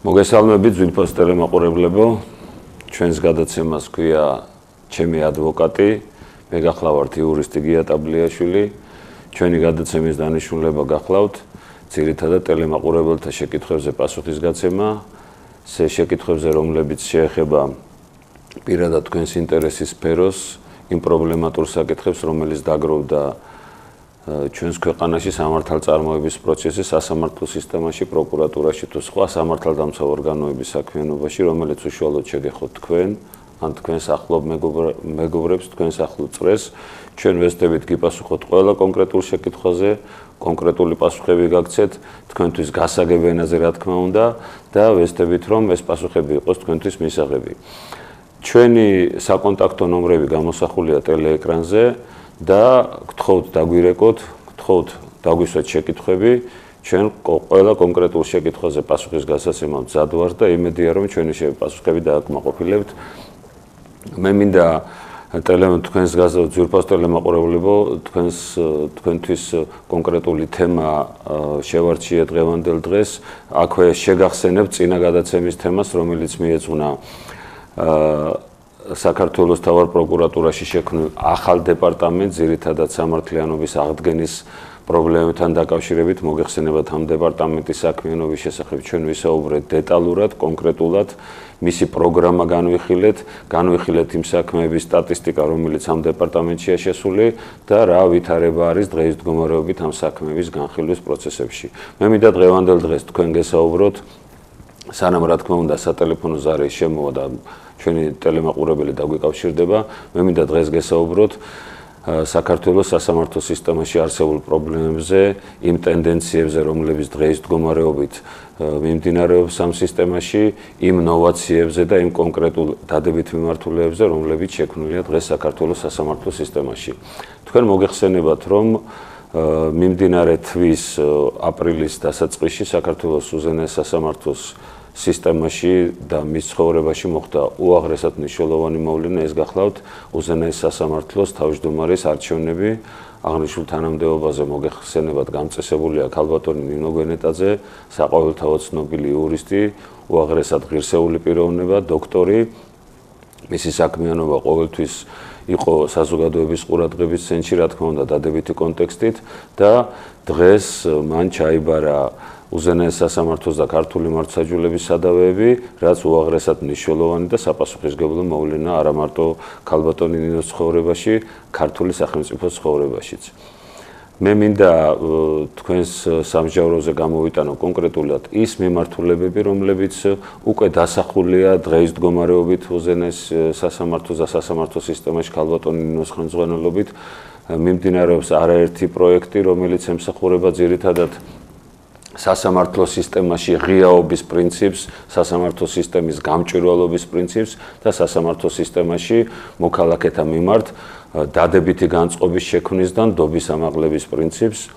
მოგესალმებით ძვირფას ტელემაყურებლებო, ჩვენს გადაცემას ქვია ჩემი ადვოკატი, მე გახლავართ იურისტი გია ტაბლიაშვილი. ჩვენი გადაცემის დანიშნულება გახლავთ ძირითადად ტელემაყურებელთა შეკითხვებზე პასუხის გაცემა, შეკითხვებზე, რომლებიც შეეხება პირადად თქვენს ინტერესის სფეროს, იმ პრობლემატურ საკითხებს, რომელიც დაგროვდა ჩვენს ქვეყანაში სამართალწარმოების პროცესში, სასამართლო სისტემაში, პროკურატურაში თუ სხვა სამართალდამცავ ორგანოების საქმიანობაში, რომელიც უშუალოდ შეგეხოთ თქვენ, ან თქვენს ახლობ მეგობრებს, თქვენს ახლო წრეს, ჩვენ ვესწრებით გიპასუხოთ ყველა კონკრეტულ შეკითხვაზე, კონკრეტული პასუხები გაგცეთ, თქვენთვის გასაგებ ენაზე, რა თქმა უნდა, და ვესწრებით, რომ ეს პასუხები იყოს თქვენთვის მისაღები. ჩვენი საკონტაქტო ნომრები გამოსახულია ტელეეკრანზე და გთხოვთ დაგვირეკოთ, გთხოვთ დაგვისვათ შეკითხვები, ჩვენ ყველა კონკრეტულ შეკითხვაზე პასუხის გასაცემად მზად ვართ და იმედია, რომ ჩვენი პასუხები დააკმაყოფილებთ. მე მინდა თქვენს ძვირფას ტელემაყურებლებო, თქვენთვის კონკრეტული თემა შევარჩიე დღევანდელ დღეს, აქვე შეგახსენებთ წინა გადაცემის თემას, რომელიც მიეძღვნა საქართველოს თავარ პროკურატურაში შექმნილ ახალ დეპარტამენტს, ძირითადად სამართლიანობის აღდგენის პრობლემებთან დაკავშირებით, მოგეხსენებათ ამ დეპარტამენტის საქმიანობის შესახებ ჩვენ ვისაუბრეთ დეტალურად, კონკრეტულად, მისი პროგრამა განვიხილეთ იმ საქმეების სტატისტიკა, რომელიც ამ დეპარტამენტშია შესული და რა ვითარება არის დღეის მდგომარეობით ამ საქმეების განხილვის პროცესებში. მე მინდა დღევანდელ დღეს თქვენ გესაუბროთ, სანამ რა თქმა უნდა სატელეფონო ზარი შემოვა და ჩვენი ტელემაყურებელი დაგვიკავშირდება, მე მინდა დღეს გესაუბროთ საქართველოს სასამართლო სისტემაში არსებულ პრობლემებზე, იმ ტენდენციებზე, რომლებიც დღეის მდგომარეობით მიმდინარეობს ამ სისტემაში, იმ ნოვაციებზე და იმ კონკრეტულ დადებით მიმართულებებზე, რომლებიც შექმნილია დღეს საქართველოს სასამართლო სისტემაში. თქვენ მოგეხსენებათ, რომ მიმდინარე თვის აპრილის დასაწყისში საქართველოს უზენაეს სასამართლოს სისტემაში და მის ცხოვრებაში მოხდა უაღრესად მნიშვნელოვანი მოვლენა, ეს გახლავთ უზენაეს სასამართლოს თავმჯდომარის არჩევნები. აღნიშნულ თანამდებობაზე მოგეხსენებათ გამწესებულია ქალბატონი ნინო გვენეტაძე, საყოველთაოდ ცნობილი იურისტი, უაღრესად ღირსეული პიროვნება, დოქტორი. მისი საქმიანობა ყოველთვის იყო საზოგადოების ყურადღების ცენტრში, რა თქმა უნდა, დადებითი კონტექსტით და დღეს მან ჩაიბარა უზენაეს სასამართლოს და ქართული მართლმსაჯულების სადავეები, რაც უაღრესად მნიშვნელოვანი და საპასუხისმგებლო მოვლენა არა მარტო ქალბატონი ნინოს ცხოვრებაში, ქართული სახელმწიფოს ცხოვრებაშიც. მე მინდა თქვენს სამჟავროზე გამოვიტანო კონკრეტულად ის მიმართულებები, რომლებიც უკვე დასახულია დღეის მდგომარეობით უზენაეს სასამართლოს და სასამართლო სისტემაში ქალბატონი ნინოს ხელმძღვანელობით. მიმდინარეობს არაერთი პროექტი, რომელიც ემსახურება ძირითადად სასამართლო სისტემაში ღიაობის პრინციპს, სასამართლო სისტემის გამჭვირვალობის პრინციპს და სასამართლო სისტემაში მოქალაქეთა მიმართ დადებითი განწყობის შექმნის და ნდობის ამაღლების პრინციპს.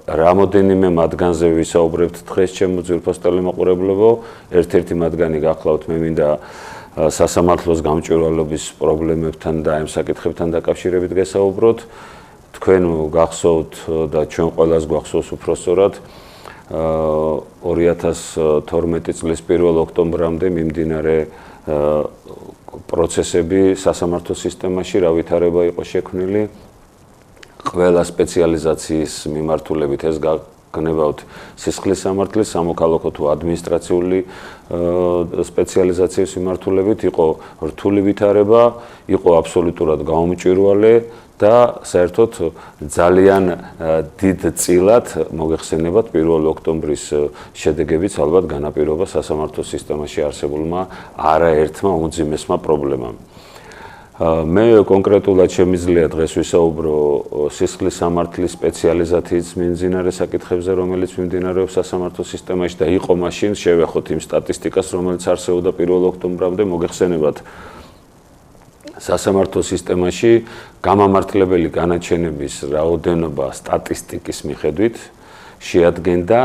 რამოდენიმე მათგანზე ვისაუბრებთ დღეს ჩემო ძვირფას ტელემაყურებლებო, ერთ-ერთი მათგანი გახლავთ, მე მინდა სასამართლოს გამჭვირვალობის პრობლემებთან და ამ საკითხებთან დაკავშირებით გესაუბროთ. თქვენ გახსოვთ და ჩვენ ყველას გვახსოვს უпроსწორად 2012 წლის 1 ოქტომბრამდე მიმდინარე პროცესები სასამართლო სისტემაში, რა ვითარება იყო შექმნილი, ყველა სპეციალიზაციის მიმართულებით, ეს გნებავთ სისხლის სამართლის, სამოქალაქო თუ ადმინისტრაციული სპეციალიზაციის მიმართულებით, იყო რთული ვითარება, იყო აბსოლუტურად გაუმჭვირვალე და საერთოდ ძალიან დიდ წილად მოგეხსენებათ 1 ოქტომბრის შედეგებიც ალბათ განაპირობა სასამართლო სისტემაში არსებულმა არაერთმა უმძიმესმა პრობლემამ. მე კონკრეტულად შემიძლია დღეს ვისაუბრო სისხლის სამართლის სპეციალიზაციის მიმდინარე საკითხებზე, რომელიც მიმდინარეობს სასამართლო სისტემაში და იყო მაშინ შევეხოთ იმ სტატისტიკას, რომელიც არსებობდა 1 ოქტომბრამდე, მოგეხსენებათ სასამართლო სისტემაში გამამართლებელი განაჩენების რაოდენობა სტატისტიკის მიხედვით შეადგენდა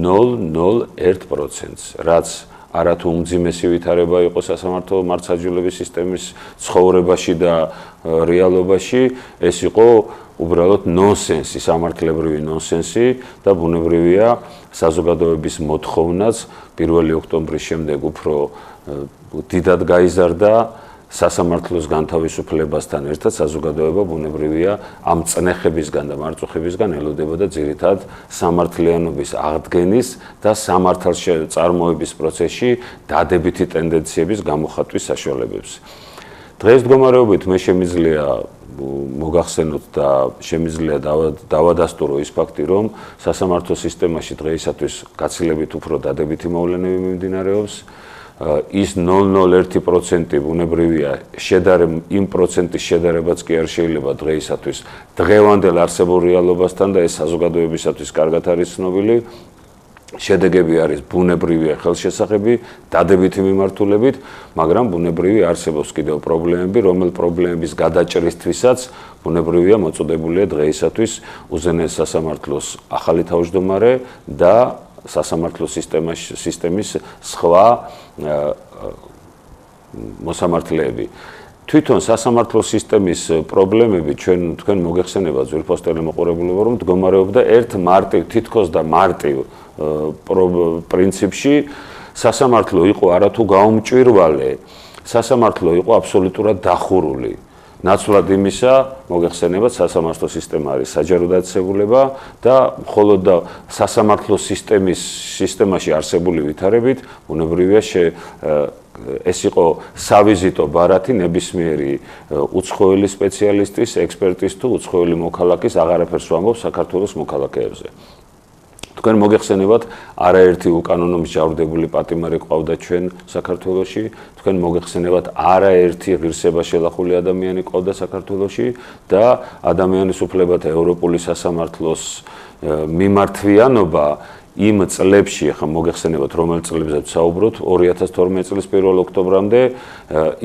0,01%-ს, რაც არათუ უმძიმესი ვითარება იყო სასამართლო მართლმსაჯულების სისტემის ცხოვრებაში და რეალობაში, ეს იყო უბრალოდ ნონსენსი, სამართლებრივი ნონსენსი და ბუნებრივია საზოგადოების მოთხოვნაც 1 ოქტომბრის შემდეგ უფრო დიდად გაიზარდა სასამართლოს განთავისუფლებასთან ერთად საზოგადოება ბუნებრივია ამ წნეხებისგან და მარწუხებისგან ელოდებოდა ძირითადად სამართლიანობის აღდგენის და სამართალწარმოების პროცესში დადებითი ტენდენციების გამოხატვის საშუალებებს. დღეს მდგომარეობით მე შემიძლია მოგახსენოთ და შემიძლია დავადასტურო ის ფაქტი, რომ სასამართლო სისტემაში დღეისათვის გაცილებით უფრო დადებითი მოვლენები მიმდინარეობს. ის 0.01% ბუნებრივია იმ პროცენტის შედარებაც კი არ შეიძლება დღეისათვის დღევანდელ არსებულ რეალობასთან და ეს საზოგადოებისათვის კარგად არის ცნობილი. შედეგები არის ბუნებრივია ხელშესახები, დადებითი მიმართულებით, მაგრამ ბუნებრივი არსებობს კიდევ პრობლემები, რომელ პრობლემების გადაჭრისთვისაც ბუნებრივია მოწოდებულია დღეისათვის უზენაეს სასამართლოს ახალი თავმჯდომარე და სასამართლო სისტემის სხვა მოსამართლეები. თვითონ სასამართლო სისტემის პრობლემები თქვენ მოგეხსენებათ ძვირფას ტელემოყურებლებო, რომ მდგომარეობდა თითქოს და მარტივ პრინციპში სასამართლო იყო არათუ გაუმჭვირვალე, სასამართლო იყო აბსოლუტურად დახურული. ნაცვლად იმისა, მოგეხსენებათ, სასამართლო სისტემა არის საჯარო დაწესებულება და მხოლოდ და სასამართლო სისტემაში არსებული ვითარებით ბუნებრივია ეს იყო სავიზიტო ბარათი ნებისმიერი უცხოელი სპეციალისტის, ექსპერტის თუ უცხოელი მოქალაქის აღარაფერს ვამბობ საქართველოს მოქალაქეებზე. თქვენ მოგეხსენებათ, არაერთი უკანონო მსჯავრდებული პატიმარი ყავდა ჩვენ საქართველოში, თქვენ მოგეხსენებათ, არაერთი ღირსება შელახული ადამიანი ყავდა საქართველოში და ადამიანის უფლებათა ევროპული სასამართლოს მიმართვიანობა იმ წლებში, ხა მოგეხსენებათ, რომელ წლებზეც საუბრობთ, 2012 წლის 1 ოქტომბრამდე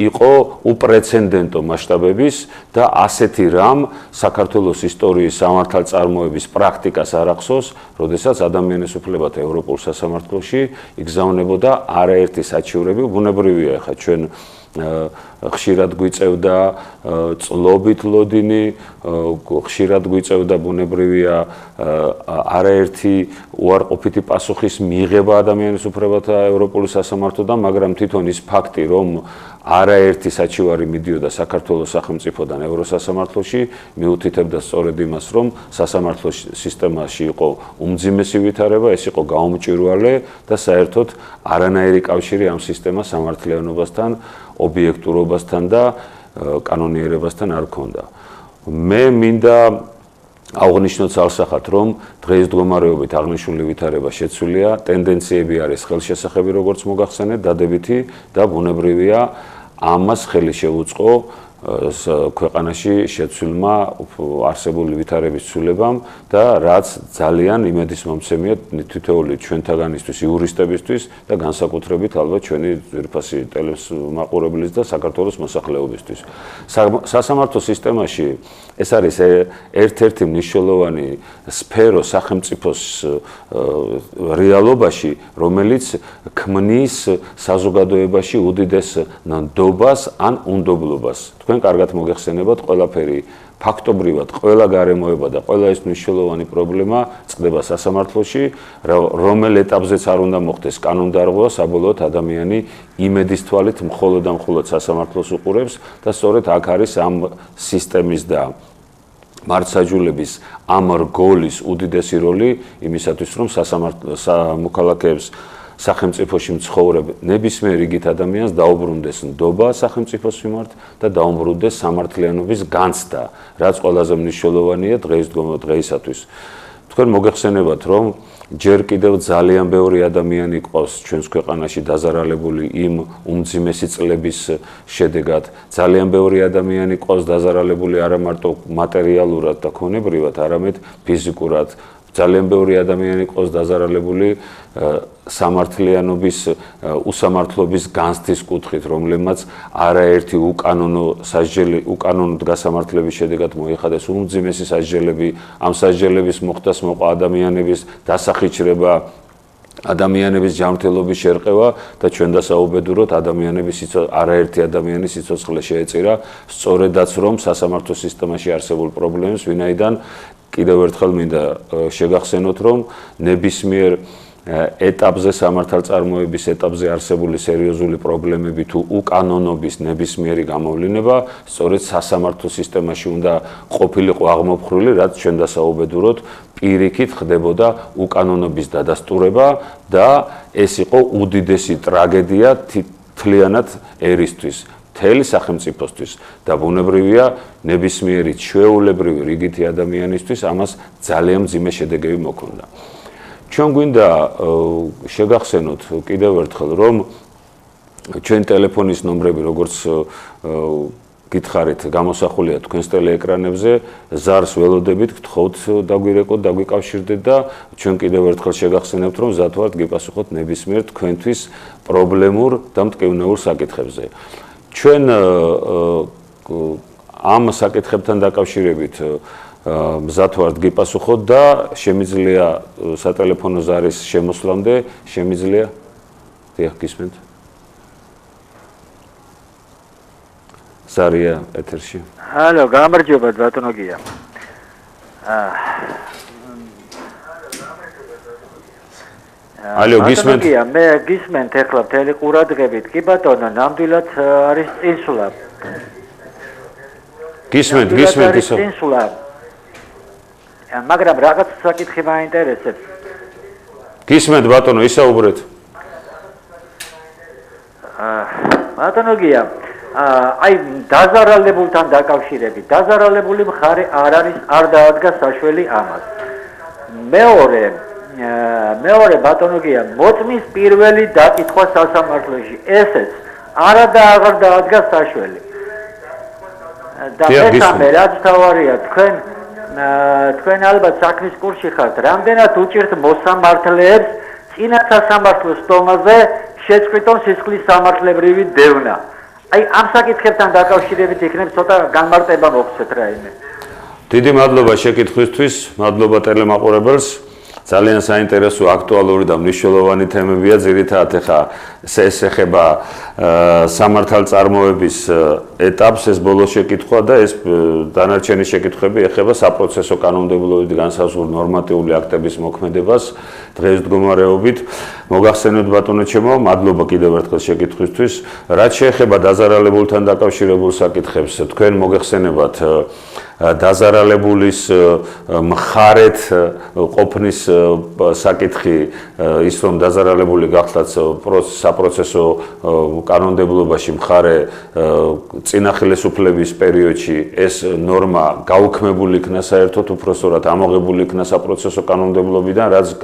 იყო უპრეცედენტო მასშტაბების და ასეთი რამ საქართველოს ისტორიის სამართალწარმოების პრაქტიკას არ ახსოვს, როდესაც ადამიანის უფლებათა ევროპულ სასამართლოში იგზავნებოდა არაერთი საჩივრები, ბუნებრივია, ხა ჩვენ ხშირად გვიწევდა წლობით ლოდინი, ხშირად გვიწევდა ბუნებრივია არაერთი უარყოფითი პასუხის მიღება ადამიანის უფლებათა ევროპული სასამართლოდან, მაგრამ თვითონ ის ფაქტი, რომ არაერთი საჩივარი მიდიოდა საქართველოს სახელმწიფოდან ევროსასამართლოში, მიუთითებდა სწორედ იმას, რომ სასამართლო სისტემაში იყო უმძიმესი ვითარება, ეს იყო გაუმჭვირვალე და საერთოდ არანაირი კავშირი ამ სისტემას სამართლიანობასთან, ობიექტურობასთან და კანონიერებასთან არ ჰქონდა. მე მინდა აღნიშნოთ ალსახად, რომ დღეს მდგომარეობით აღნიშნული ვითარება შეცვლილია, ტენდენციები არის ხელშესახები, როგორც მოგახსენეთ, დადებითი და ბუნებრივია ამას ხელი შეუწყო ქვეყანაში შეცვლილმა არსებული ვითარების ცვლილებამ და რაც ძალიან იმედისმომცემია თითოეული ჩვენთაგანისთვის, იურისტებისთვის და განსაკუთრებით ალბათ ჩვენი ძვირფასი ტელემაყურებლის და საქართველოს მოსახლეობისთვის. სასამართლო სისტემაში ეს არის ერთ-ერთი მნიშვნელოვანი სფერო სახელმწიფოს რეალობაში, რომელიც ქმნის საზოგადოებაში უდიდეს ნდობას ან უნდობლობას. თქვენ კარგად მოგეხსენებათ, ყველაფერი ფაქტობრივად, ყველა გარემოება და ყველა ეს მნიშვნელოვანი პრობლემა წყდება სასამართლოში, რომელ ეტაპზეც არ უნდა მოხდეს კანონდარღვევა, საბოლოოდ ადამიანი იმედის თვალით მხოლოდ და მხოლოდ სასამართლოს უყურებს და სწორედ აქ არის ამ სისტემის და მართლმსაჯულების ამ რგოლის უდიდესი როლი იმისათვის, რომ მოქალაქეებს სახელმწიფოში მცხოვრებ ნებისმიერ რიგით ადამიანს დაუბრუნდეს ნდობა სახელმწიფოს მიმართ და დაუბრუნდეს სამართლიანობის განცდა, რაც ყველაზე მნიშვნელოვანია დღეისათვის. თქვენ მოგეხსენებათ, რომ ჯერ კიდევ ძალიან ბევრი ადამიანი ყავს ჩვენს ქვეყანაში დაზარალებული იმ უმძიმესი წლების შედეგად. ძალიან ბევრი ადამიანი ყავს დაზარალებული არა მარტო მატერიალურად და ქონებრივად, არამედ ფიზიკურად. ძალიან ბევრი ადამიანი ყავს დაზარალებული სამართლიანობის უსამართლობის განცდის კუთხით, რომლებმაც არაერთი უკანონოდ გასამართლების შედეგად მოიხადეს უმძიმესი სასჯელები, ამ სასჯელების მოხდას მოყვა ადამიანების დასახიჩრება, ადამიანების ჯანმრთელობის შერყევა და ჩვენ დასაუბედუროთ არაერთი ადამიანის სიცოცხლე შეეწირა სწორედაც რომ სასამართლო სისტემაში არსებულ პრობლემებს ვინაიდან კიდევ ერთხელ მინდა შეგახსენოთ რომ ნებისმიერ ეტაპზე სამართალწარმოების ეტაპზე არსებული სერიოზული პრობლემები თუ უკანონობის ნებისმიერი გამოვლინება სწორედ სასამართლო სისტემაში უნდა ყოფილიყო აღმოფხვრილი, რაც ჩვენ დასაუბედუროთ პირიქით ხდებოდა უკანონობის დადასტურება და ეს იყო უდიდესი ტრაგედია თლიანად ერისთვის, მთელი სახელმწიფოსთვის და ბუნებრივია ნებისმიერი ჩვეულებრივი რიგითი ადამიანისთვის ამას ძალიან მძიმე შედეგები მოქონდა. ჩვენ გვინდა შეგახსენოთ კიდევ ერთხელ რომ ჩვენ ტელეფონის ნომრები როგორც გითხარით გამოსახულია თქვენს ტელეეკრანებზე ზარს ველოდებით გთხოვთ დაგვირეკოთ დაგვიკავშირდეთ და ჩვენ კიდევ ერთხელ შეგახსენებთ რომ მზად ვართ გიპასუხოთ ნებისმიერ თქვენთვის პრობლემურ და მტკივნეულ საკითხებზე. ჩვენ ამ საკითხებთან დაკავშირებით მზად ვართ გიპასუხოთ და შემიძლია სატელეფონო ზარის შემოსვლამდე შემიძლია დიახ გისმენთ ზარია ეთერში ჰალო გამარჯობა ბატონო გია ალო გისმენთ მე გისმენთ ეხლა მთელი ყურადღებით კი ბატონო ნამდვილად არის წინსვლა გისმენთ ისო მაგრამ რაღაც საკითხი მაინტერესებს. გისმენთ ბატონო, ისაუბრეთ. ბატონო გია, აი დაზარალებულთან დაკავშირებით, დაზარალებული მხარე არ დაადგა საშველი ამას. მეორე ბატონო გია, მოწმის პირველი დაკითხვა სასამართლოში, ესეც აღარ დაადგა საშველი. და მესამე რაც თავარია თქვენ ალბათ საქმის კურსში ხართ, რამდენად უჭირთ მოსამართლეებს წინა სასამართლოს სტომაზე შეწყვიტონ სისხლის სამართლებრივი დევნა. აი ამ საკითხებთან დაკავშირებით იქნებ ცოტა განმარტება მოგცეთ რაიმე. დიდი მადლობა შეკითხვისთვის, მადლობა ტელემაყურებელს. ძალიან საინტერესო, აქტუალური და მნიშვნელოვანი თემებია, ძირითადად ეხა ეს ეხება სამართალწარმოების ეტაპს, ეს ბოლო შეკითხვა და ეს დანარჩენი შეკითხვები ეხება საპროცესო კანონმდებლობით განსაზღვრულ ნორმატიული აქტების მოქმედებას დღეს მდგომარეობით. მოგახსენოთ ბატონო ჩემო, მადლობა კიდევ ერთხელ შეკითხვისთვის. რაც შეეხება დაზარალებულთან დაკავშირებულ საკითხებს, თქვენ მოგეხსენებათ დაზარალებულის მხარეთ ყოფნის საკითხი ის რომ დაზარალებული გახდათ საპროცესო კანონმდებლობაში მხარე წინა ხელისუფლების პერიოდში ეს ნორმა გაუქმებული იქნა საერთოდ უпростоრად ამოღებული იქნა საპროცესო კანონმდებლობიდან რაც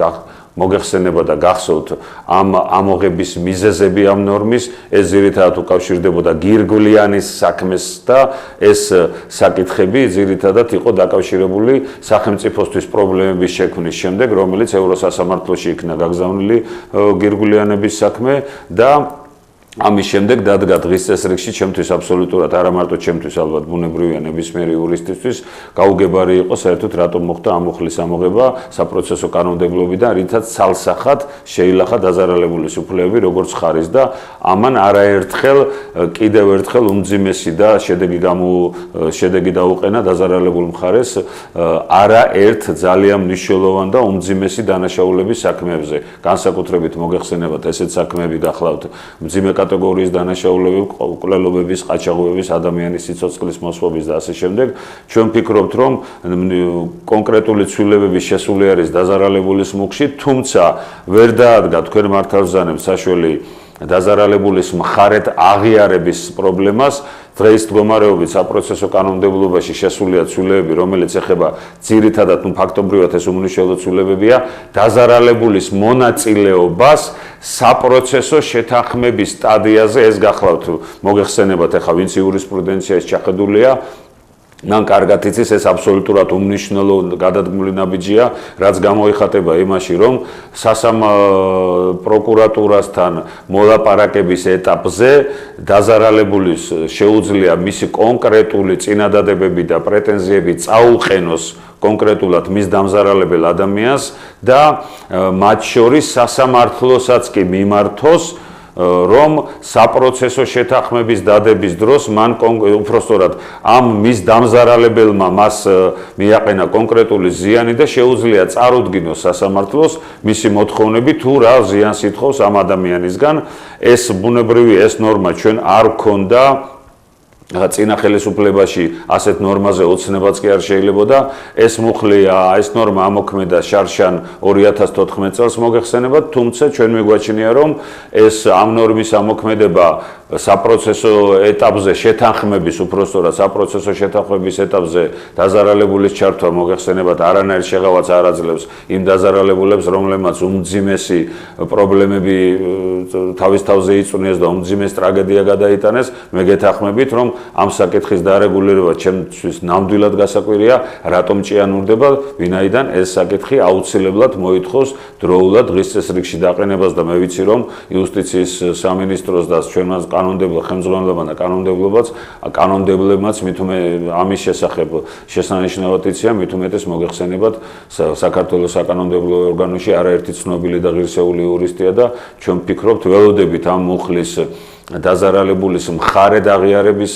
მოგეხსენება და გახსოვთ ამ ამოღების მიზეზები ამ ნორმის ეს ძირითადად უკავშირდებოდა გირგულიანის საქმეს და ეს საკითხები ძირითადად იყო დაკავშირებული სახელმწიფოსთვის პრობლემების შექმნის შემდეგ რომელიც ევროსასამართლოში იქნა გაგზავნილი გირგულიანების საქმე და ამის შემდეგ დადგა დღის წესრიგში ჩემთვის აბსოლუტურად არა მარტო ჩემთვის ალბათ ბუნებრივია ნებისმიერი იურისტისთვის გაუგებარი იყო საერთოდ რატომ მოხდა ამ უხლის ამოღება საპროცესო კანონმდებლობიდან რითაც ცალსახად შეილახა დაზარალებულის უფლებები როგორც ხარის და ამან არაერთხელ კიდევ ერთხელ უმძიმესი და შედეგი დაუყენა დაზარალებულ მხარეს არაერთ ძალიან მნიშვნელოვან და უმძიმესი დანაშაულების საქმეებზე განსაკუთრებით მოგეხსენებათ ესეთ საქმეები გახლავთ მძიმე კატეგორიის დანაშაულები, მკვლელობების, ყაჩაღობების, ადამიანის სიცოცხლის მოსვობის და ასე შემდეგ. ჩვენ ვფიქრობთ, რომ კონკრეტული ცვლილებების შესული არის დაზარალებულის მუხში, თუმცა ვერ დაადგა თქვენ მართალბრძანებს საშველი დაზარალებულის მხარეთ აღიარების პრობლემას დღეს მდგომარეობით საპროცესო კანონმდებლობაში შესულია ცვლილებები, რომელიც ეხება ძირითადად ფაქტობრივად ეს უმნიშვნელო ცვლილებებია დაზარალებულის მონაწილეობას საპროცესო შეთანხმების სტადიაზე ეს გახლავთ მოგეხსენებათ ახლა ვინც იურისპრუდენციაში ჩახედულია მან კარგად იცის ეს აბსოლუტურად უმნიშვნელო გადადგმული ნაბიჯია რაც გამოიხატება იმაში რომ პროკურატურასთან მოლაპარაკების ეტაპზე დაზარალებულის შეუძლია მისი კონკრეტული წინადადებები და პრეტენზიები წაუყენოს კონკრეტულად მის დამზარალებელ ადამიანს და მათ შორის სასამართლოსაც კი მიმართოს რომ საპროცესო შეთანხმების დადების დროს მან უпростоრად ამ მის დამზარალებელმა მას მიაყენა კონკრეტული ზიანი და შეუძლია წარუდგინოს სასამართლოს მისი მოთხოვნები თუ რა ზიანს ითხოვს ამ ადამიანისგან ეს ბუნებრივი ეს ნორმა ჩვენ არ გქონდა წინა ხელისუფლებაში ასეთ ნორმაზე ოცნებაც კი არ შეიძლებოდა ეს მუხლია ეს ნორმა ამოქმედა შარშან 2014 წელს მოგეხსენებათ თუმცა ჩვენ მიგვაჩნია რომ ეს ამ ნორმის ამოქმედება საპროცესო ეტაპზე შეთანხმების უпростоრად საპროცესო შეთანხმების ეტაპზე დაზარალებულის ჩართვა მოგეხსენებათ არანაირ შეღავას არ აძლევს იმ დაზარალებულებს რომლებმაც უმძიმესი პრობლემები თავის თავზე იწვნიეს და უმძიმეს ტრაგედია გადაიტანეს მე გეთანხმებით რომ ამ საკითხის დარეგულირება ჩემთვის ნამდვილად გასაკვირია რატომ ჭიანურდება ვინაიდან ეს საკითხი აუცილებლად მოითხოვს დროულად დღის წესრიგში დაყენებას და მე ვიცი რომ იუსტიციის სამინისტროს და ჩვენს კანონმდებლო ხელმძღვანელობა და კანონმდებლებმაც მithume ამის შესახებ შესანიშნავად იციან მithumetes მოგეხსენებათ საქართველოს საკანონმდებლო ორგანოში არაერთი ცნობილი და ღირსეული იურისტია და ჩვენ ვფიქრობთ ველოდებით ამ მუხლის დაზარალებულის მხარედ აღიარების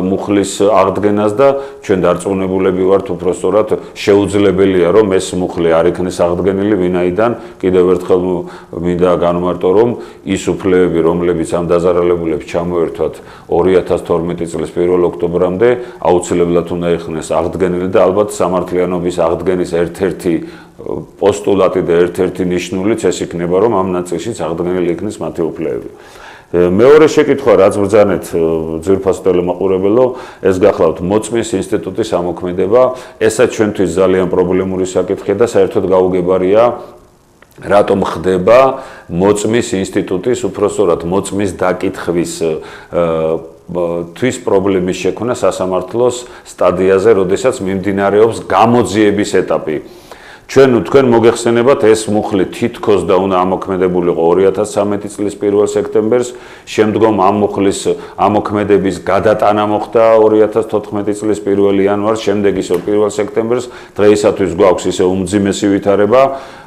მუხლის აღდგენას და ჩვენ დარწმუნებულები ვართ უпростоრად შეუძლებელია რომ ეს მუხლი არ იქნეს აღდგენილი ვინაიდან კიდევ ერთხელ მინდა განვმარტო რომ ის უფლებები რომლებიც ამ დაზარალებულებს ჩამოერთვათ 2012 წლის 1 ოქტომბრამდე აუცილებლად უნდა იქნეს აღდგენილი და ალბათ სამართლიანობის აღდგენის ერთ-ერთი პოსტულატი და ერთ-ერთი ნიშნულიც ეს იქნება რომ ამ ნაწილშიც აღდგენილი იქნეს მათი უფლებები მეორე შეკითხვა რაც ბრძანეთ ძვირფასო ტელემაყურებელო ეს გახლავთ მოწმის ინსტიტუტის ამოქმედება ესაც ჩვენთვის ძალიან პრობლემური საკითხია და საერთოდ გაუგებარია რატომ ხდება მოწმის ინსტიტუტის უпростоრად მოწმის დაკითხვის თვის პრობლემის შექმნა სასამართლოს სტადიაზე როდესაც მიმდინარეობს გამოძიების ეტაპი თქვენ მოგეხსენებათ ეს მუხლი თითქოს და უნდა ამოქმედებულიყო 2013 წლის 1 სექტემბერს შემდგომ ამ მუხლის ამოქმედების გადატანა მოხდა 2014 წლის 1 იანვარს შემდეგ ისევ 1 სექტემბერს დღეისათვის გვაქვს ისე უმძიმესი ვითარება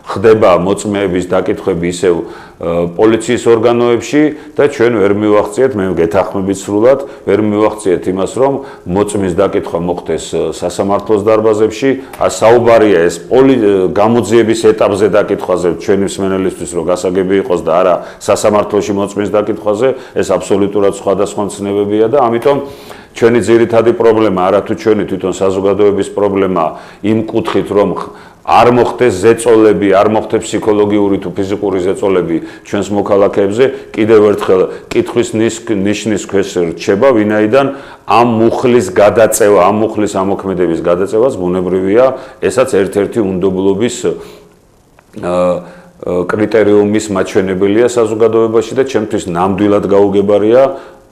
ხდება მოწმეების დაკითხვები ისევ პოლიციის ორგანოებში და ჩვენ ვერ მივახციეთ მე გეთანხმებით სრულად ვერ მივახციეთ იმას რომ მოწმის დაკითხვა მოხდეს სასამართლოს დარბაზებში საუბარია ეს გამოძიების ეტაპზე დაკითხვაზე ჩვენი მსმენელისთვის რომ გასაგები იყოს და არა სასამართლოში მოწმის დაკითხვაზე ეს აბსოლუტურად სხვადასხვა ცნებებია და ამიტომ ჩვენი ძირითადი პრობლემა არა თუ ჩვენი თვითონ საზოგადოების პრობლემა იმ კუთხით რომ არ მოხდეს ზეწოლები, არ მოხდეს ფსიქოლოგიური თუ ფიზიკური ზეწოლები ჩვენს მოქალაქეებზე, კიდევ ერთხელ კითხვის ნიშნის ქვეშ რჩება, ვინაიდან ამ მუხლის გადაწევა, ამ მუხლის ამოქმედების გადაწევაც ბუნებრივია, ესაც ერთ-ერთი უნდობლობის კრიტერიუმის მაჩვენებელია საზოგადოებაში და ჩემთვის ნამდვილად გაუგებარია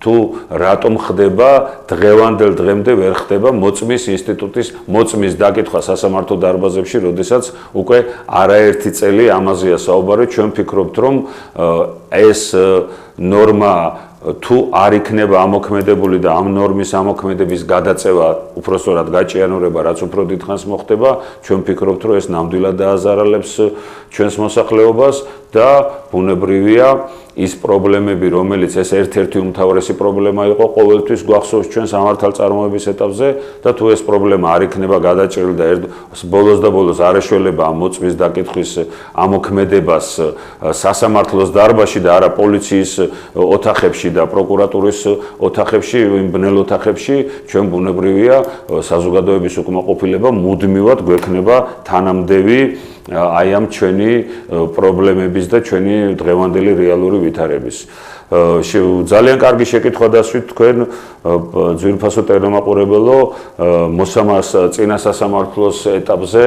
თუ რატომ ხდება დღევანდელ დღემდე ვერ ხდება მოწმის ინსტიტუტის მოწმის დაკითხვა სასამართლო დარბაზებში, როდესაც უკვე არაერთი წელი ამაზეა საუბარი, ჩვენ ვფიქრობთ, რომ ეს ნორმა თუ არ იქნება ამოქმედებული და ამ ნორმის ამოქმედების გადაწევა უпростоრად გაჭიანურება, რაც უფრო დიდხანს მოხდება, ჩვენ ვფიქრობთ, რომ ეს ნამდვილად დააზარალებს ჩვენს მოსახლეობას და ბუნებრივია ის პრობლემები, რომელიც ეს ერთ-ერთი უმთავრესი პრობლემა იყო, ყოველთვის გვახსოვს ჩვენ სამართალწარმოების ეტაპზე და თუ ეს პრობლემა არ იქნება გადაჭრილი და ბოლოს და ბოლოს არ ეშველება ამ მოწმის დაკითხვის ამოქმედებას სასამართლოს დარბაზში და არა პოლიციის ოთახებში და პროკურატურის ოთახებში, ბნელ ოთახებში, ჩვენ ბუნებრივია საზოგადოების უკმაყოფილება მუდმივად გვექნება თანამდევი აი ამ ჩვენი პრობლემების და ჩვენი დღევანდელი რეალური ვითარების. ძალიან კარგი შეკითხვა დასვით თქვენ ძვირფასო ტელემაყურებელო მოსამართლოს წინა სასამართლოს ეტაპზე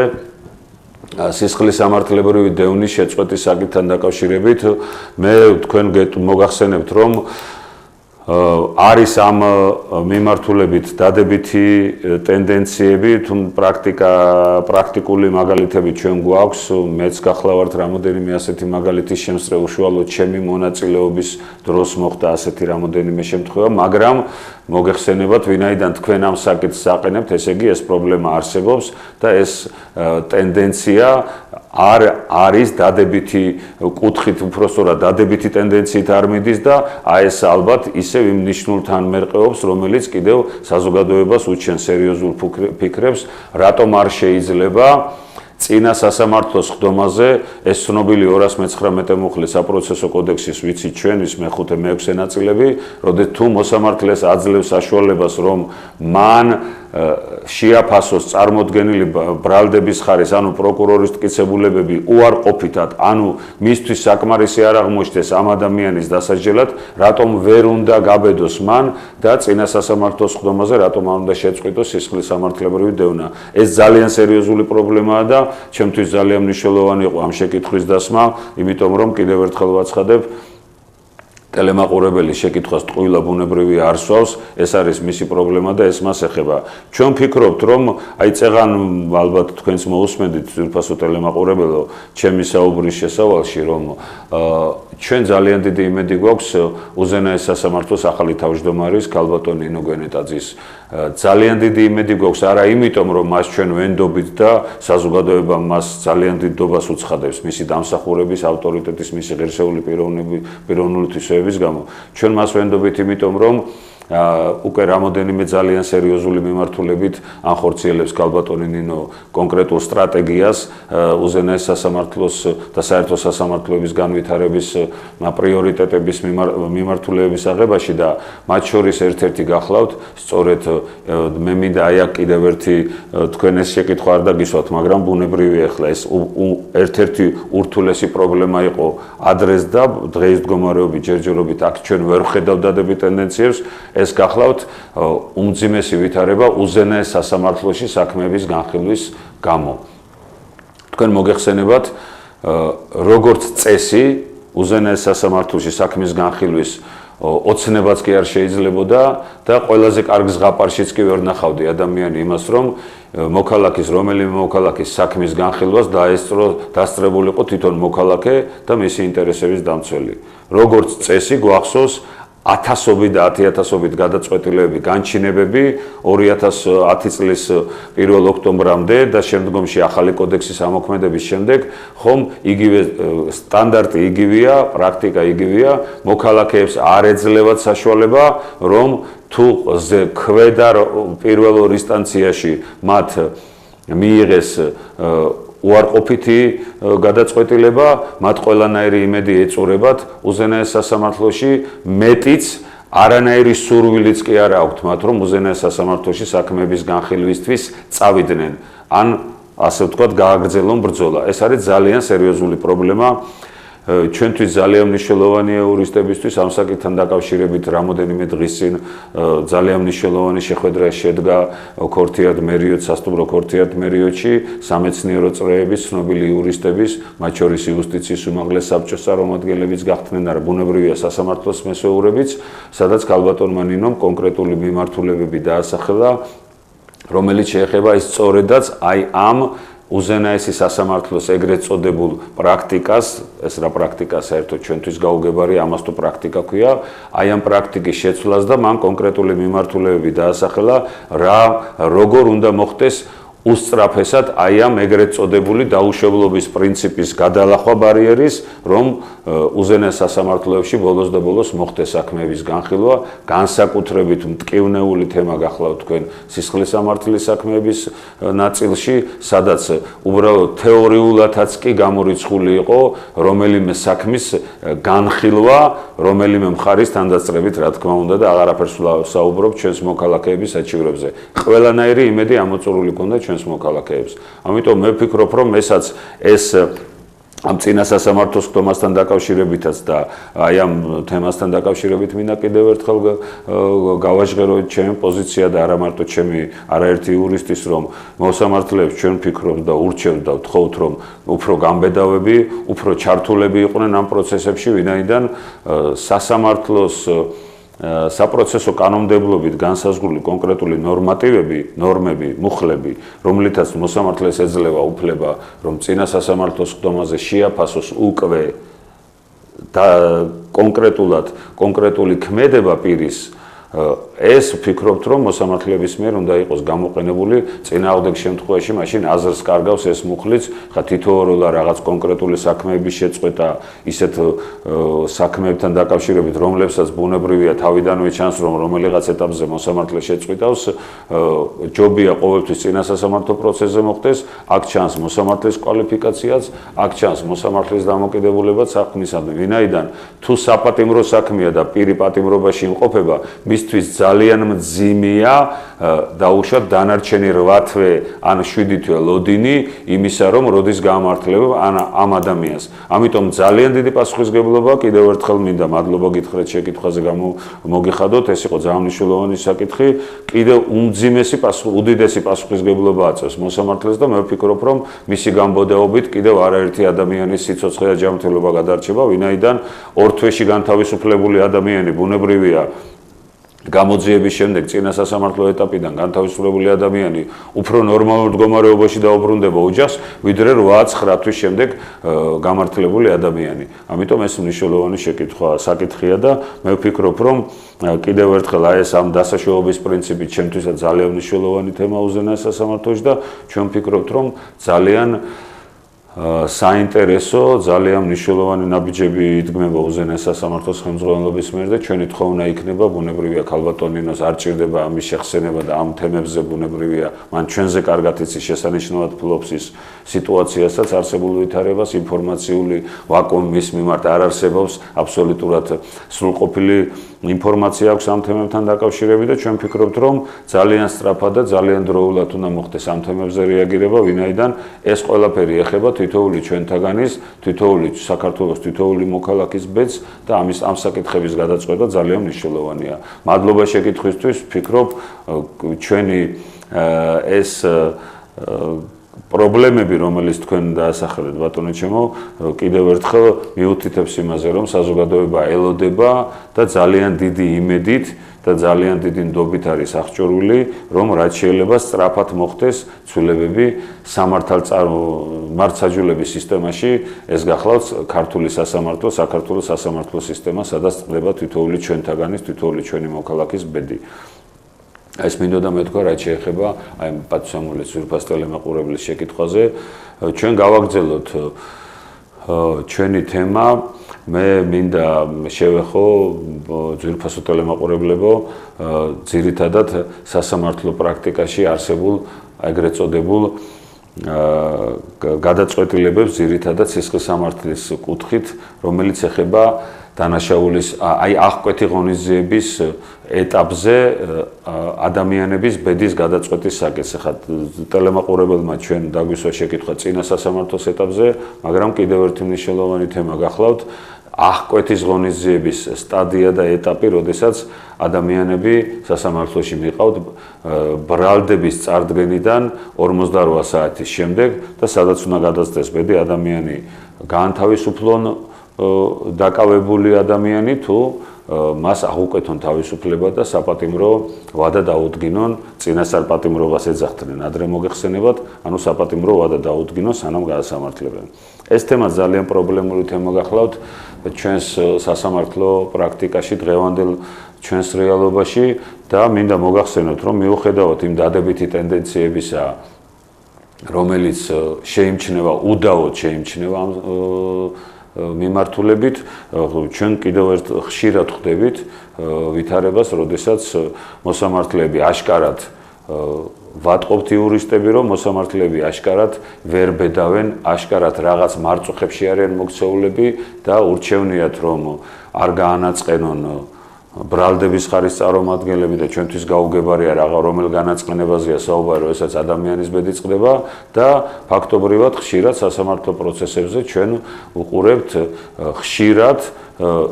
სისხლის სამართლებრივი დევნის შეწყვეტის საკითხთან დაკავშირებით მე თქვენ მოგახსენებთ რომ არის ამ მიმართულებით დადებითი ტენდენციები, თუ პრაქტიკული მაგალითები ჩვენ გვაქვს, მეც გახლავართ რამოდენიმე ასეთი მაგალითის შემსწრე უშუალოდ ჩემი მონაწილეობის დროს მოხდა ასეთი რამოდენიმე შემთხვევა, მაგრამ მოგეხსენებათ, ვინაიდან თქვენ ამ საკითხს აყენებთ, ესე იგი ეს პრობლემა არსებობს და ეს ტენდენცია არ არის დადებითი კუთხით, უпростоრად დადებითი ტენდენციით არ მიდის და ეს ალბათ ისევ იმ ნიშნულ თანმერყეობს, რომელიც კიდევ საზოგადოებას უჩენს სერიოზულ ფიქრებს, რატომ არ შეიძლება წინა სასამართლოს ხდომაზე ეს ცნობილი 219 მუხლის საპროცესო კოდექსის ვიცით ჩვენ ის მე-5 მე-6 ნაწილები, როდესაც თუ მოსამართლეს აძლევს საშუალებას რომ მან შეაფასოს წარმოდგენილი ბრალდების ხარის, ანუ პროკურორის მტკიცებულებები უარყოფითად, ანუ მისთვის საკმარისი არ აღმოჩნდეს ამ ადამიანის დასაჯელად, რატომ ვერ უნდა გაბედოს მან და წინა სასამართლოს ხდომაზე რატომ არ უნდა შეწყვიტოს სისხლის სამართლებრივი დევნა. ეს ძალიან სერიოზული პრობლემაა და ჩემთვის ძალიან მნიშვნელოვანი იყო ამ შეკითხვის დასმა, იმიტომ რომ კიდევ ერთხელ ვაცხადებ, ტელემაყურებელი შეკითხვას ტყუილა ბუნებრივი არ სვავს, ეს არის მისი პრობლემა და ეს მას ეხება. ჩვენ ვფიქრობთ, რომ აი წეღან ალბათ თქვენს მოусმენთ ძვირფასო ტელემაყურებელო, ჩემი საუბრის შესავალში, რომ ჩვენ ძალიან დიდი იმედი გვაქვს უზენაეს სასამართლოს ახალი თავმჯდომარის ქალბატონ ნინო გვენეტაძის. ძალიან დიდი იმედი გვაქვს არა იმიტომ, რომ მას ჩვენ ვენდობით და საზოგადოება მას ძალიან დიდ დობას უცხადებს მისი დამსახურების, ავტორიტეტის, მისი ღირსეული პიროვნული თვისებების გამო. ჩვენ მას ვენდობით იმიტომ, რომ უკვე რამოდენიმე ძალიან სერიოზული მიმართულებით ანხორციელებს ქალბატონი ნინო კონკრეტულ სტრატეგიას უზენაეს სასამართლოს და საერთო სასამართლოების განვითარების პრიორიტეტების მიმართულებების აღებაში და მათ შორის ერთ-ერთი გახლავთ, სწორედ მე მინდა აი აქ კიდევ ერთი თქვენ ეს შეკითხვა არ დაგისვათ, მაგრამ ბუნებრივია ახლა ეს ერთ-ერთი ურთულესი პრობლემა იყო ადრეს და დღეის მდგომარეობით ჯერჯერობით აქ ჩვენ ვერ ვხედავთ დადებით ტენდენციებს ეს გახლავთ უმძიმესი ვითარება უზენაეს სასამართლოში საქმეების განხილვის გამო. თქვენ მოგეხსენებათ, როგორც წესი უზენაეს სასამართლოში საქმის განხილვის ოცნებაც კი არ შეიძლებოდა და ყველაზე კარგ ზღაპარშიც კი ვერ ნახავდი ადამიანი იმას, რომ მოქალაქის რომელიმე მოქალაქის საქმის განხილვას დასწრებულიყო თვითონ მოქალაქე და მისი ინტერესების დამცველი. როგორც წესი გვახსოვს ათასობით და 10,000-ობით გადაწყვეტილებები, განჩინებები 2010 წლის 1 ოქტომბრამდე და შემდგომში ახალი კოდექსის ამოქმედების შემდეგ, ხომ იგივე სტანდარტი იგივეა, პრაქტიკა იგივეა, მოქალაქეებს არ ეძლევათ საშუალება, რომ თუ ქვედა პირველ ორ ინსტანციაში მათ მიიღეს უარყოფითი გადაწყვეტილება, მათ ყველანაირი იმედი ეწურებათ უზენაეს სასამართლოში, მეტიც არანაირი სურვილიც კი არ აქვთ მათ, რომ უზენაეს სასამართლოში საქმეების განხილვისთვის წავიდნენ, ან ასე ვთქვათ, გააგრძელონ ბრძოლა. ეს არის ძალიან სერიოზული პრობლემა. ჩვენთვის ძალიან მნიშვნელოვანია იურისტებისთვის ამ საკითხთან დაკავშირებით რამოდენიმე დღის წინ ძალიან მნიშვნელოვანი შეხვედრა შედგა ქორთიარდ მერიოტ, სასტუმრო ქორთიარდ მერიოტში სამეცნიერო წრეების, ცნობილი იურისტების, მათ შორის იუსტიციის უმაღლეს საბჭოს წარმომადგენლებიც გახდნენ, არა ბუნებრივია სასამართლოს მესვეურებიც, სადაც ქალბატონმა ნინომ კონკრეტული მიმართულებები დაასახელა, რომელიც შეეხება ის სწორედაც აი ამ უზენაესი სასამართლოს ეგრეთ წოდებულ პრაქტიკას, ეს რა პრაქტიკა საერთოდ ჩვენთვის გაუგებარი, ამას თუ პრაქტიკა ქვია, აი ამ პრაქტიკის შეცვლას და მან კონკრეტული მიმართულებები დაასახელა, როგორ უნდა მოხდეს უსწრაფესად აი ამ ეგრეთ წოდებული დაუშვებლობის პრინციპის გადალახვა ბარიერის, რომ უზენაეს სასამართლოებში ბოლოს და ბოლოს მოხდეს საქმეების განხილვა, განსაკუთრებით მტკივნეული თემა გახლავთ თქვენ სისხლის სამართლის საქმეების ნაწილში, სადაც უბრალოდ თეორიულადაც კი გამორიცხული იყო რომელიმე საქმის განხილვა, რომელიმე მხარის თანდასწრებით, რა თქმა უნდა და აღარაფერს ვსაუბრობ ჩვენს მოქალაქეების საჩივრებზე. ყველანაირი იმედი ამოწურული ქონდა ჩვენს მოქალაქეებს. ამიტომ მე ვფიქრობ, რომ ესაც ეს ამ წინა სასამართლოს ხდომასთან დაკავშირებითაც და აი ამ თემასთან დაკავშირებით მინდა კიდევ ერთხელ გავაჟღერო ჩემი პოზიცია და არა მარტო ჩემი არაერთი იურისტის, რომ მოსამართლეებს ჩვენ ვფიქრობთ და ურჩევთ და ვთხოვთ, რომ უფრო გამბედავები, უფრო ჩართულები იყვნენ ამ პროცესებში, ვინაიდან სასამართლოს საპროცესო კანონმდებლობით განსაზღვრული კონკრეტული ნორმები, მუხლები, რომლითაც მოსამართლეს ეძლევა უფლება, რომ წინა სასამართლოს ხდომაზე შეაფასოს უკვე და კონკრეტული ქმედება პირის ეს ვფიქრობთ, რომ მოსამართლეების მიერ უნდა იყოს გამოყენებული წინააღმდეგ შემთხვევაში, მაშინ აზრს კარგავს ეს მუხლიც, ხა თითოეულა რაღაც კონკრეტული საქმეების შეწყვეტა, ისეთ საქმეებთან დაკავშირებით, რომლებსაც ბუნებრივია თავიდანვე ჩანს, რომ რომელიღაც ეტაპზე მოსამართლე შეწყვიტავს, ჯობია ყოველთვის წინასასამართლო პროცესზე მოხდეს, აქ ჩანს მოსამართლეს კვალიფიკაციაც, აქ ჩანს მოსამართლეს დამოკიდებულებაც საქმისადმი, ვინაიდან თუ საპატიმრო საქმეა და პირი პატიმრობაში იმყოფება, მისთვის ძალიან მძიმეა დაუშვათ დანარჩენი 8 თვე ან 7 თვე ლოდინი იმისა, რომ როდის გამართლება ამ ადამიანს. ამიტომ ძალიან დიდი პასუხისმგებლობა, კიდევ ერთხელ მინდა მადლობა გითხრათ შეკითხვაზე მოგიხადოთ, ეს იყო ძალიან მნიშვნელოვანი საკითხი, კიდევ უდიდესი პასუხისმგებლობა აწევს მოსამართლეს და მე ვფიქრობ, რომ მისი გამბოდეობით კიდევ არაერთი ადამიანის სიცოცხლე და ჯანმრთელობა გადარჩება, ვინაიდან 2 თვეში განთავისუფლებული ადამიანი ბუნებრივია გამოძიების შემდეგ წინა სასამართლო ეტაპიდან განთავისუფლებული ადამიანი უფრო ნორმალურ მდგომარეობაში დაუბრუნდება ოჯახს, ვიდრე 8-9 თვის შემდეგ გამართლებული ადამიანი. ამიტომ ეს მნიშვნელოვანი საკითხია და მე ვფიქრობ, რომ კიდევ ერთხელ ეს ამ დასაშუალების პრინციპით ჩემთვისაც ძალიან მნიშვნელოვანი თემა უზენაა სასამართლოში და ჩვენ ვფიქრობთ, რომ ძალიან საინტერესო, ძალიან მნიშვნელოვანი ნაბიჯები იდგმება უზენაეს სასამართლოს ხელმძღვანელობის მიერ და ჩვენი თხოვნა იქნება, ბუნებრივია ქალბატონინოს არ ჭირდება ამის შეხსენება და ამ თემებზე ბუნებრივია, მან ჩვენზე კარგად იცის შესანიშნავად ფლობს ის სიტუაციასაც, არსებულ ვითარებას, ინფორმაციული ვაკუუმი მის მიმართ არ არსებობს, აბსოლუტურად სრულყოფილი ინფორმაცია აქვს ამ თემებთან დაკავშირებით და ჩვენ ვფიქრობთ, რომ ძალიან სწრაფად და ძალიან დროულად უნდა მოხდეს ამ თემებზე რეაგირება, ვინაიდან ეს ყველაფერი ეხება თითოეული ჩვენთაგანის, თითოეული საქართველოს თითოეული მოქალაქის ბედს და ამ საკითხების გადაწყვეტა ძალიან მნიშვნელოვანია. მადლობა შეკითხვისთვის, ვფიქრობ, ჩვენი ეს პრობლემები, რომელიც თქვენ დაასახელეთ, ბატონო ჩემო, კიდევ ერთხელ მიუთითებს იმაზე, რომ საზოგადოება ელოდება და ძალიან დიდი იმედით და ძალიან დიდი ნდობით არის აღჭურვილი, რომ რაც შეიძლება სწრაფად მოხდეს ცვლილებები მართლმსაჯულების სისტემაში, ეს გახლავთ ქართული სასამართლო, საქართველოს სასამართლო სისტემა, სადაც წყდება თითოეული ჩვენთაგანის, თითოეული ჩვენი მოქალაქის ბედი. ეს მინდოდა მეთქვა, რაც შეეხება აი პატივსამოვლელის ძვირფას ტელემაყურებლის შეკითხვაზე, ჩვენ გავაგრძელოთ ჩვენი თემა, მე მინდა შევეხო ძვირფასო ტელემაყურებლებო ძირითადად სასამართლო პრაქტიკაში არსებულ ეგრეთ წოდებულ გადაწყვეტილებებს, ძირითადად სისხლისამართლის კუთხით, რომელიც ეხება დანაშაულის აი აღკვეთი ღონისძიების ეტაპზე ადამიანების ბედის გადაწყვეტის საკითხს. ხა ტელემაყურებელმა ჩვენ დაგვისვა შეკითხვა წინა სასამართლოს ეტაპზე, მაგრამ კიდევ ერთი მნიშვნელოვანი თემა გახლავთ აღკვეთის ღონისძიების სტადია და ეტაპი, როდესაც ადამიანები სასამართლოში მიყავთ ბრალდების წარდგენიდან 48 საათის შემდეგ და სადაც უნდა გადაწყვეტეს ბედი ადამიანი გაანთავისუფლონ დაკავებული ადამიანი თუ მას აღუკვეთონ თავისუფლება და საპატიმრო ვადა დაუდგინონ, წინასწარ პატიმრობას ეძახდნენ, ადრე მოგეხსენებათ, ანუ საპატიმრო ვადა დაუდგინონ, სანამ გაასამართლებენ. ეს თემა ძალიან პრობლემური თემა გახლავთ ჩვენს სასამართლო პრაქტიკაში, დღევანდელ ჩვენს რეალობაში და მინდა მოგახსენოთ, რომ მიუხედავად იმ დადებითი ტენდენციებისა, რომელიც შეიმჩნევა, უდაოდ შეიმჩნევა მიმართულებით, ჩვენ კიდევ ერთ ხშირად ხვდებით ვითარებას, როდესაც მოსამართლეები აშკარად ვატყობთ იურისტები, რომ მოსამართლეები აშკარად ვერ ბედავენ, აშკარად რაღაც მარწუხებში არიან მოქცეულები და ურჩევნიათ, რომ არ გაანაწყენონ ბრალდების ხარის წარმომადგენლები და ჩვენთვის გაუგებარია რაღა რომელ განაწყენებაზეა საუბარი, როდესაც ადამიანის ბედი წყდება და ფაქტობრივად ხშირად სასამართლო პროცესებზე ჩვენ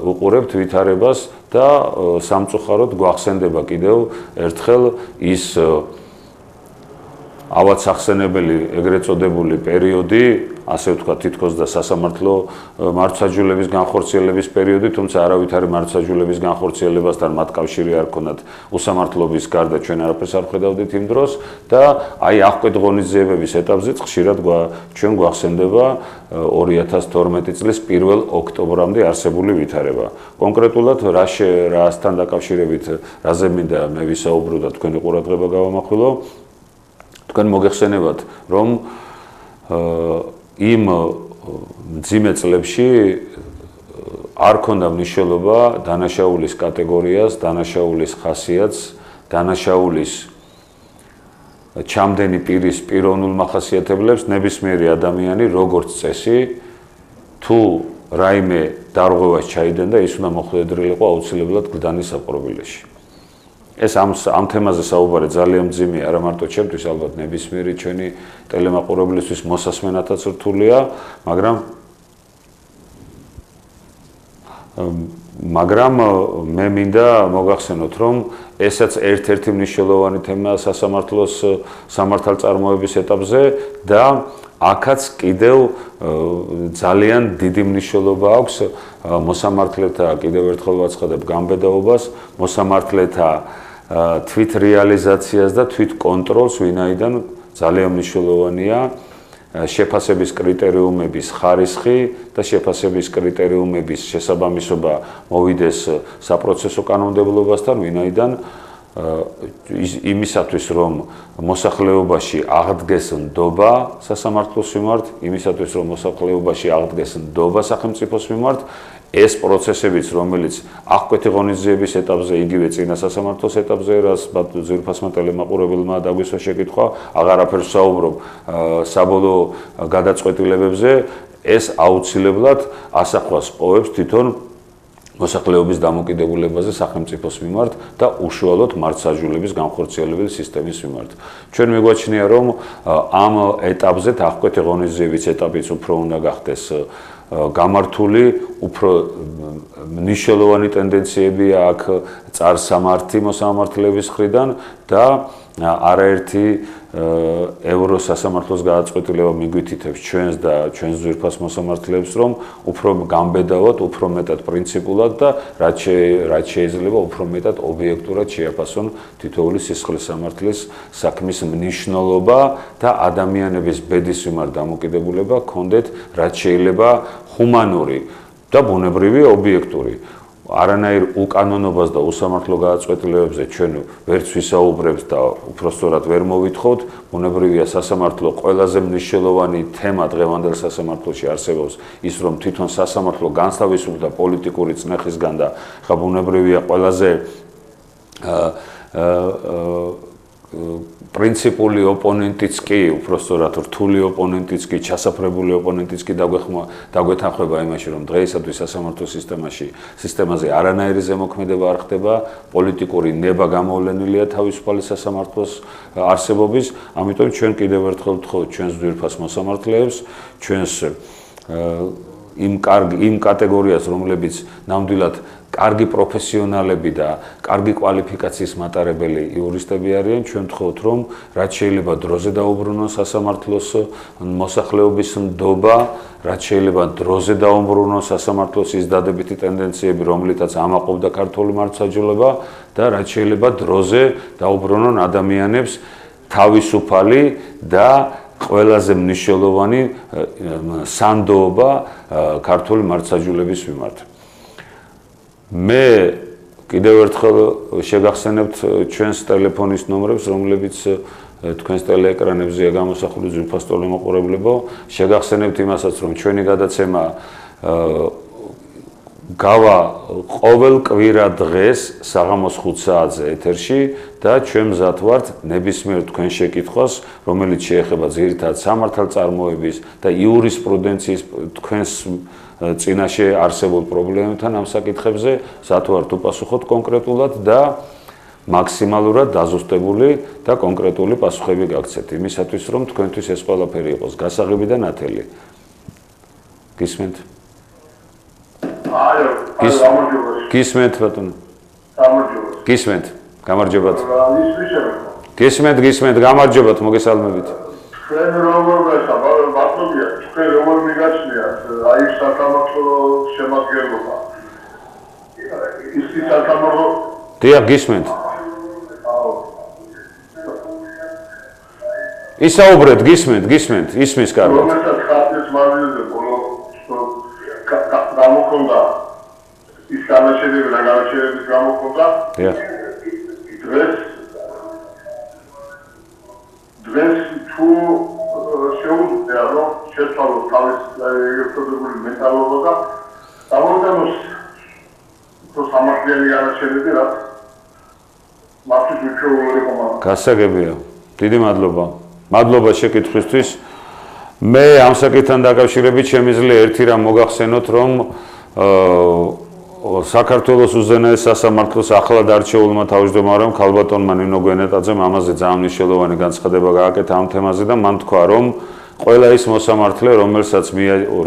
უყურებთ ვითარებას და სამწუხაროდ გვახსენდება კიდევ ერთხელ ის ავად სახსენებელი ეგრეთ წოდებული პერიოდი, ასე ვთქვათ, თითქოს და სასამართლო მართლმსაჯულების განხორციელების პერიოდი, თუმცა არავითარი მართლმსაჯულების განხორციელებასთან მათ კავშირი არ ჰქონდათ უსამართლობის გარდა ჩვენ არაფერს არ ხედავდით იმ დროს და აი აღკვეთ ღონისძიებების ეტაპზეც ხშირად ჩვენ გვახსენდება 2012 წლის 1 ოქტომბრამდე არსებული ვითარება. კონკრეტულად რასთან დაკავშირებით რაზე მინდა მე ვისაუბრო და თქვენი ყურადღება გავამახვილო, თქვენ მოგეხსენებათ, რომ იმ მძიმე წლებში არ ქონდა მნიშვნელობა დანაშაულის კატეგორიას, დანაშაულის ხასიათს, დანაშაულის ჩამდენი პირის პიროვნულ მახასიათებლებს ნებისმიერი ადამიანი როგორც წესი თუ რაიმე დარღვევას ჩაიდენდა ის უნდა მოხვედრილიყო აუცილებლად გვდანის საპყრობილეში. ეს ამ თემაზე საუბარი ძალიან მძიმეა, არა მარტო ჩემთვის, ალბათ ნებისმიერი ჩვენი ტელემაყურებლისთვის მოსასმენათაც რთულია, მაგრამ მე მინდა მოგახსენოთ, რომ ესაც ერთ-ერთი მნიშვნელოვანი თემაა სასამართლოს სამართალწარმოების ეტაპზე და აქაც კიდევ ძალიან დიდი მნიშვნელობა აქვს მოსამართლეთა, კიდევ ერთხელ ვაცხადებ, გამბედაობას, მოსამართლეთა თვით რეალიზაციას და თვით კონტროლს, ვინაიდან ძალიან მნიშვნელოვანია შეფასების კრიტერიუმების ხარისხი და შეფასების კრიტერიუმების შესაბამისობა მოვიდეს საპროცესო კანონმდებლობასთან, ვინაიდან იმისათვის რომ მოსახლეობაში აღდგეს ნდობა სასამართლოს მიმართ, იმისათვის რომ მოსახლეობაში აღდგეს ნდობა სახელმწიფოს მიმართ, ეს პროცესებიც, რომელიც აღკვეთი ღონისძიების ეტაპზე, იგივე წინა სასამართლოს ეტაპზე, რაც ძვირფასმა ტელემაყურებელმა დაგვისვა შეკითხვა, აღარაფერს ვსაუბრობ საბოლოო გადაწყვეტილებებზე, ეს აუცილებლად ასახვას პოვებს თვითონ მოსახლეობის დამოკიდებულებაზე სახელმწიფოს მიმართ და უშუალოდ მართლმსაჯულების განხორციელებელი სისტემის მიმართ. ჩვენ მიგვაჩნია, რომ ამ ეტაპზე აღკვეთი ღონისძიების ეტაპიც უფრო უნდა გახდეს გამართული, უფრო მნიშვნელოვანი ტენდენციებია აქ წარსამართი მოსამართლეების მხრიდან და არაერთი ევროსასამართლოს გადაწყვეტილება მიგვითითებს ჩვენს და ჩვენს ძვირფას მოსამართლეებს, რომ უფრო გამბედავად, უფრო მეტად პრინციპულად და რაც შეიძლება უფრო მეტად ობიექტურად შეაფასონ თითოეული სისხლის სამართლის საქმის მნიშვნელობა და ადამიანების ბედის მიმართ დამოკიდებულება ჰქონდეთ, რაც შეიძლება ჰუმანური და ბუნებრივი ობიექტური. არანაირ უკანონობას და უსამართლო გადაწყვეტილებებზე ჩვენ ვერც ვისაუბრებთ და უпростоრად ვერ მოვითხოვთ, ბუნებრივია სასამართლო ყველაზე მნიშვნელოვანი თემა დღევანდელ სასამართლოში არსებობს ის, რომ თვითონ სასამართლო განსთავისუფლდა პოლიტიკური წნეხისგან და ხა ბუნებრივია ყველაზე პრინციპული ოპონენტიც კი, უпростоრად რთული ოპონენტიც კი, ჩასაფრებული ოპონენტიც კი დაგვეთანხმება იმაში, რომ დღეისათვის სასამართლო სისტემაზე არანაირი ზემოქმედება არ ხდება, პოლიტიკური ნება გამოვლენილია თავისუფალი სასამართლოს არსებობის, ამიტომ ჩვენ კიდევ ერთხელ ვთხოვთ ჩვენს ძვირფას მოსამართლეებს, ჩვენს იმ კატეგორიას, რომლებიც ნამდვილად კარგი პროფესიონალები და კარგი კვალიფიკაციის მატარებელი იურისტები არიან, ჩვენ ვთხოვთ, რომ რაც შეიძლება დროზე დაუბრუნონ სასამართლოს მოსახლეობის ნდობა, რაც შეიძლება დროზე დაუბრუნონ სასამართლოს ის დადებითი ტენდენციები, რომლითაც ამაყობდა ქართული მართლმსაჯულება და რაც შეიძლება დროზე დაუბრუნონ ადამიანებს თავისუფალი და ყველაზე მნიშვნელოვანი სანდოობა ქართული მართლმსაჯულების მიმართ. მე კიდევ ერთხელ შეგახსენებთ ჩვენს ტელეფონის ნომრებს, რომლებიც თქვენს ტელეეკრანებზეა გამოსახული ძვირფას ტელემაყურებლებო, შეგახსენებთ იმასაც, რომ ჩვენი გადაცემა გავა ყოველ კვირა დღეს საღამოს 5 საათზე ეთერში და ჩვენ მზად ვართ ნებისმიერ თქვენ შეკითხვას, რომელიც შეეხება ძირითადად სამართალწარმოების და იურისპრუდენციის თქვენს წინაშე არსებულ პრობლემებთან ამ საკითხებზე, მზად ვართ უპასუხოთ კონკრეტულად და მაქსიმალურად დაზუსტებული და კონკრეტული პასუხები გაგცეთ იმისათვის, რომ თქვენთვის ეს ყველაფერი იყოს გასაღები და ნათელი. გისმენთ? გისმენთ ბატონო? გისმენთ. გამარჯობათ. გისმენთ, გამარჯობათ, მოგესალმებით. თქვენ როგორ მართლობია, თქვენ როგორ მიგაჩნიათ აი საკამათო შემადგენლობა. ის საკამათო დიახ, გისმენთ. ისაუბრეთ, გისმენთ, ისმის კარგად. რომელსაც ხალხის მანძილზე ბოლო გამოქონდა ის განაჩენების გამოქონდა. დიახ. დღეს თუ შეუძლია რომ შეცვალოს თავის ერთობლივი მენტალობა და გამოდანოს თუ სამართლიანი განაჩენები რაც მათთვის უჩვეულო კომანდა. გასაგებია. დიდი მადლობა. მადლობა შეკითხვისთვის. მე ამ საკითხთან დაკავშირებით შემიძლია ერთი რამ მოგახსენოთ, რომ საქართველოს უზენაეს სასამართლოს ახლად არჩეულმა თავმჯდომარემ ქალბატონმა ნინო გვენეტაძემ ამაზე ძალიან მნიშვნელოვანი განცხადება გააკეთა ამ თემაზე და მან თქვა, რომ ყველა ის მოსამართლე,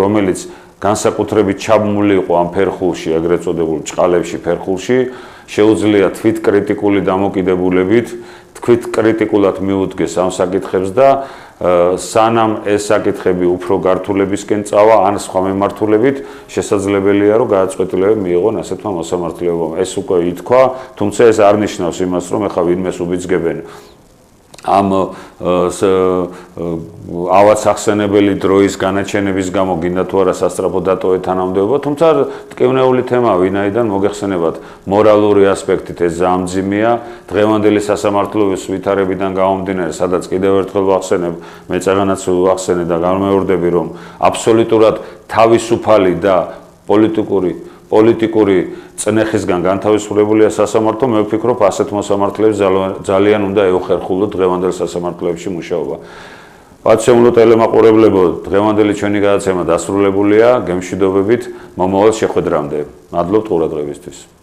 რომელიც განსაკუთრებით ჩაბმული იყო ამ ფერხულში, ეგრეთ წოდებულ ჭყალებში, ფერხულში, შეუძლია თვითკრიტიკული დამოკიდებულებით, თვითკრიტიკულად მიუდგეს ამ საკითხებს და სანამ ეს საკითხები უფრო გართულებისკენ წავა, ან სხვა მიმართულებით, შესაძლებელია, რომ გადაწყვეტილებები მიიღონ ასეთმა მოსამართლეობამ. ეს უკვე ითქვა, თუმცა ეს არ ნიშნავს იმას, რომ ეხლა ვინმეს უბიძგებენ ამ ავაც ახსენებელი დროის განაჩენების გამო გინდა თუ არა სასწრაფო დატოვეთ თანამდებობა, თუმცა ტკივნეული თემაა, ვინაიდან მოგეხსენებათ მორალური ასპექტით ეს ზამძიმია, დღევანდელი სასამართლოების ვითარებიდან გამომდინარე, სადაც კიდევ ერთხელ ვახსენებ, მეწაღანაც ვახსენე და განმეორდები, რომ აბსოლუტურად თავისუფალი და პოლიტიკური წნეხისგან განთავისუფლებულია სასამართლო, მე ვფიქრობ, ასეთ მოსამართლეებს ძალიან უნდა ეუხერხულოთ დღევანდელ სასამართლოებში მუშაობა. პატივშემულო ტელემაყურებლებო, დღევანდელი ჩვენი გადაცემა დასრულებულია, გემშვიდობებით მომავალ შეხვედრამდე. მადლობთ ყურადღებისთვის.